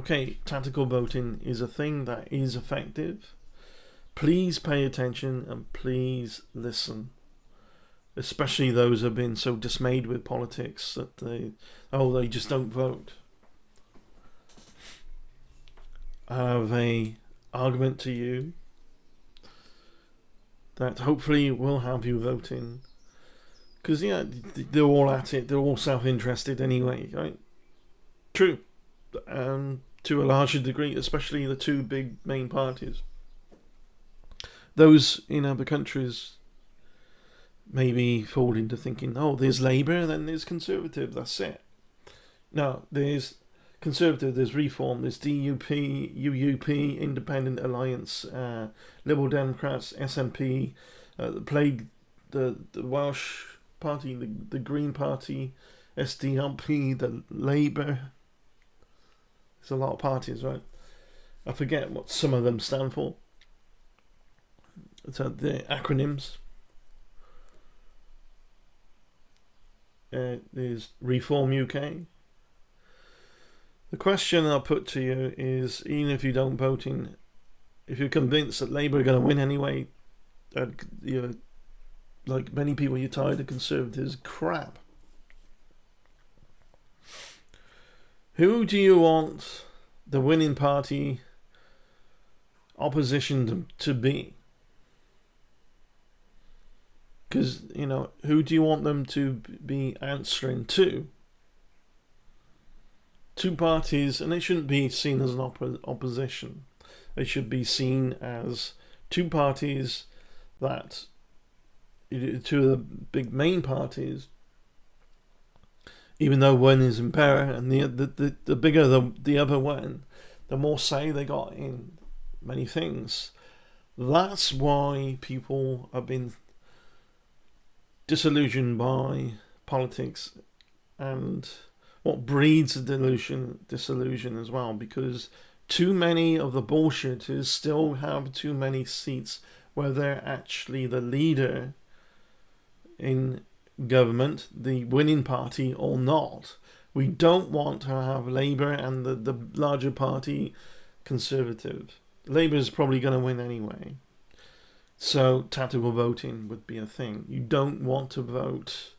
okay, tactical voting is a thing that is effective. Please pay attention and please listen. Especially those who have been so dismayed with politics that they just don't vote. I have a argument to you that hopefully will have you voting. Because, yeah, they're all at it. They're all self-interested anyway, right? True. To a larger degree, especially the two big main parties. Those in other countries maybe fall into thinking, oh, there's Labour, then there's Conservative, that's it. No, there's Conservative, there's Reform, there's DUP, UUP, Independent Alliance, Liberal Democrats, SNP, the Welsh Party, the Green Party, SDLP, the Labour. There's a lot of parties, right? I forget what some of them stand for. So the acronyms. There's Reform UK. The question I'll put to you is, even if you don't vote in, if you're convinced that Labour are going to win anyway, like many people, you're tired of Conservatives crap. Who do you want the winning party opposition to be? Because, who do you want them to be answering to? Two parties, and they shouldn't be seen as an opposition. They should be seen as two parties that, two of the big main parties, even though one is in power, and the bigger the other one, the more say they got in many things. That's why people have been disillusioned by politics, and what breeds a disillusion as well, because too many of the bullshitters still have too many seats where they're actually the leader in government, the winning party or not. We don't want to have Labour and the larger party Conservative. Labour is probably going to win anyway. So tactical voting would be a thing. You don't want to vote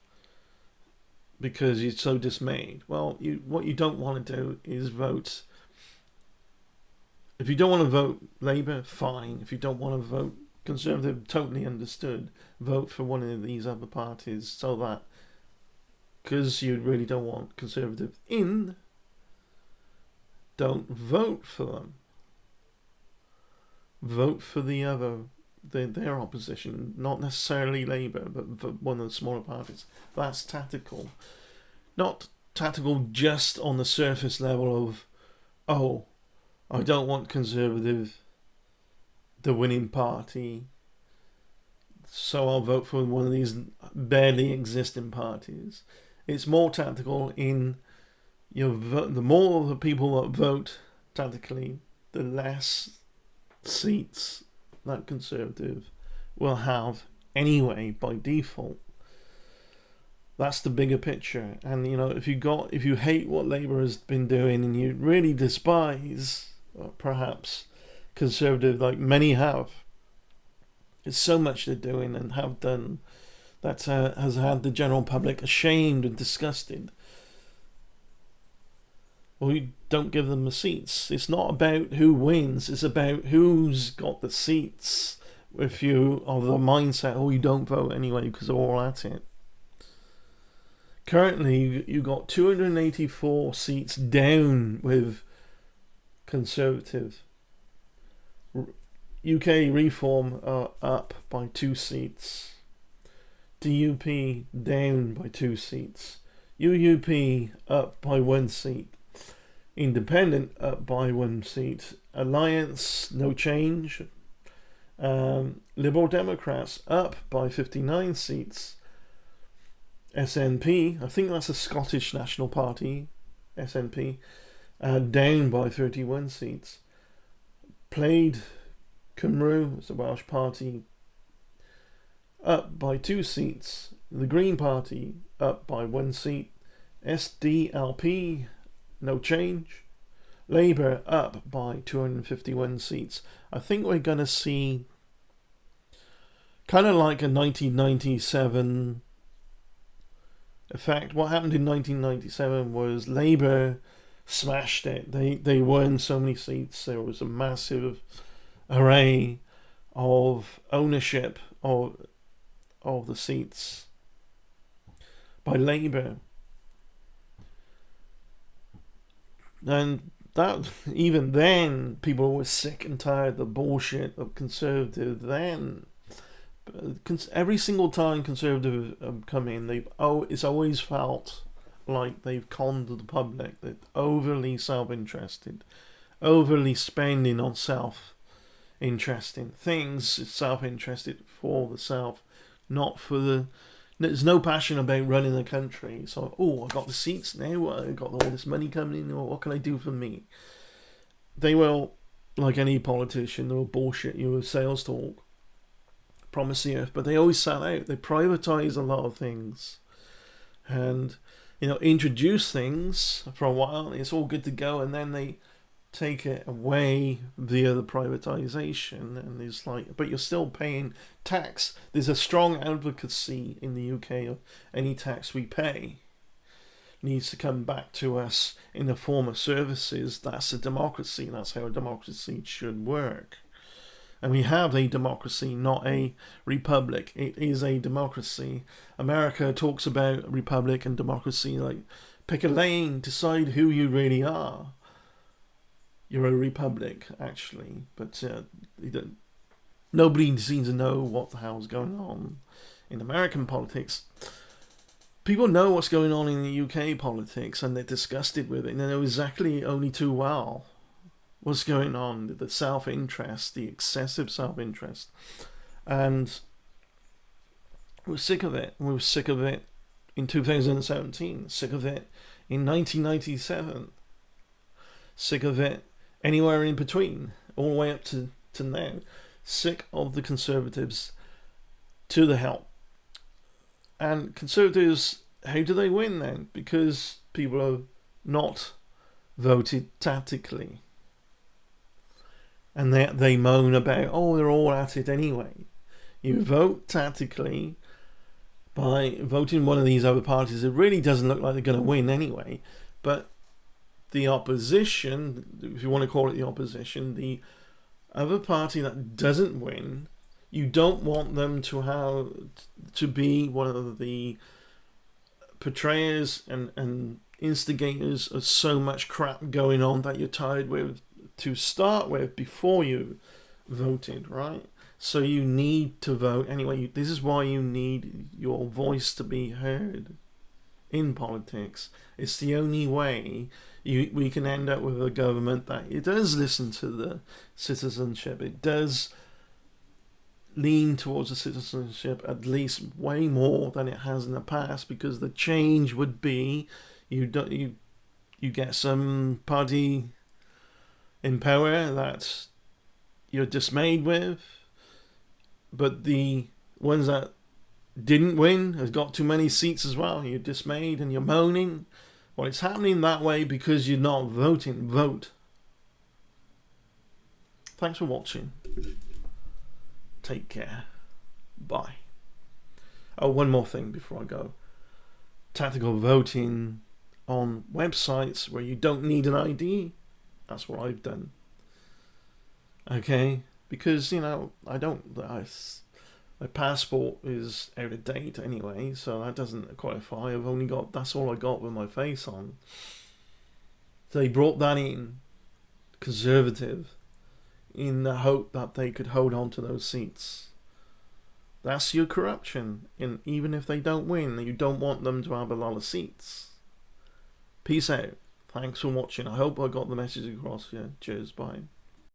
because you're so dismayed. Well, what you don't want to do is vote. If you don't want to vote Labour, fine. If you don't want to vote Conservative, totally understood. Vote for one of these other parties, so that, because you really don't want Conservative in, don't vote for them. Vote for the other, their opposition, not necessarily Labour, but for one of the smaller parties. That's tactical. Not tactical just on the surface level of, oh, I don't want Conservative, the winning party, so I'll vote for one of these barely existing parties. It's more tactical in your vote. The more the people that vote tactically, the less seats that Conservative will have anyway by default. That's the bigger picture. And if you hate what Labour has been doing and you really despise perhaps Conservative, like many have, it's so much they're doing and have done that has had the general public ashamed and disgusted. Well, you don't give them the seats. It's not about who wins, it's about who's got the seats. If you are the mindset, you don't vote anyway because they're all at it. Currently, you got 284 seats down with Conservative. UK Reform are up by 2 seats. DUP down by 2 seats. UUP up by 1 seat. Independent up by 1 seat. Alliance, no change. Liberal Democrats up by 59 seats. SNP, I think that's a Scottish National Party, SNP, down by 31 seats. Plaid Cymru, it's a Welsh party, up by 2 seats. The Green Party up by 1 seat. SDLP, no change. Labour up by 251 seats. I think we're going to see kind of like a 1997 effect. What happened in 1997 was Labour smashed it. They won so many seats. There was a massive array of ownership of the seats by Labour. And that, even then, people were sick and tired of the bullshit of Conservative then. Every single time Conservative come in, it's always felt like they've conned the public. They're overly self-interested, overly spending on self-interesting things, self-interested for the self, not for the... There's no passion about running the country. So, I got the seats now, I got all this money coming in, what can I do for me? They will, like any politician, they will bullshit you with sales talk, promise the earth, but they always sell out. They privatise a lot of things and, introduce things for a while, it's all good to go, and then they take it away via the privatisation, and it's like, but you're still paying tax. There's a strong advocacy in the UK of any tax we pay needs to come back to us in the form of services. That's a democracy. That's how a democracy should work. And we have a democracy, not a republic. It is a democracy. America talks about republic and democracy like, pick a lane, decide who you really are. You're a republic, actually, but nobody seems to know what the hell's going on in American politics. People know what's going on in the UK politics, and they're disgusted with it, and they know exactly only too well what's going on, the self-interest, the excessive self-interest. And we're sick of it. We were sick of it in 2017, sick of it in 1997, sick of it anywhere in between, all the way up to now. Sick of the Conservatives to the hell. And Conservatives, how do they win then? Because people have not voted tactically. And they moan about, they're all at it anyway. You vote tactically by voting one of these other parties. It really doesn't look like they're going to win anyway. But the opposition, if you want to call it the opposition, the other party that doesn't win, you don't want them to be one of the portrayers and instigators of so much crap going on that you're tired with to start with before you voted, right? So you need to vote anyway. This is why you need your voice to be heard in politics. It's the only way we can end up with a government that it does listen to the citizenship. It does lean towards the citizenship at least way more than it has in the past, because the change would be you get some party in power that you're dismayed with, but the ones that didn't win has got too many seats as well. You're dismayed and you're moaning. Well, it's happening that way because you're not voting. Vote. Thanks for watching. Take care. Bye. Oh, one more thing before I go. Tactical voting on websites where you don't need an ID. That's what I've done. Okay? Because, my passport is out of date anyway, so that doesn't qualify. That's all I got with my face on. They brought that in, Conservative, in the hope that they could hold on to those seats. That's your corruption. And even if they don't win, you don't want them to have a lot of seats. Peace out. Thanks for watching. I hope I got the message across. Yeah, cheers. Bye.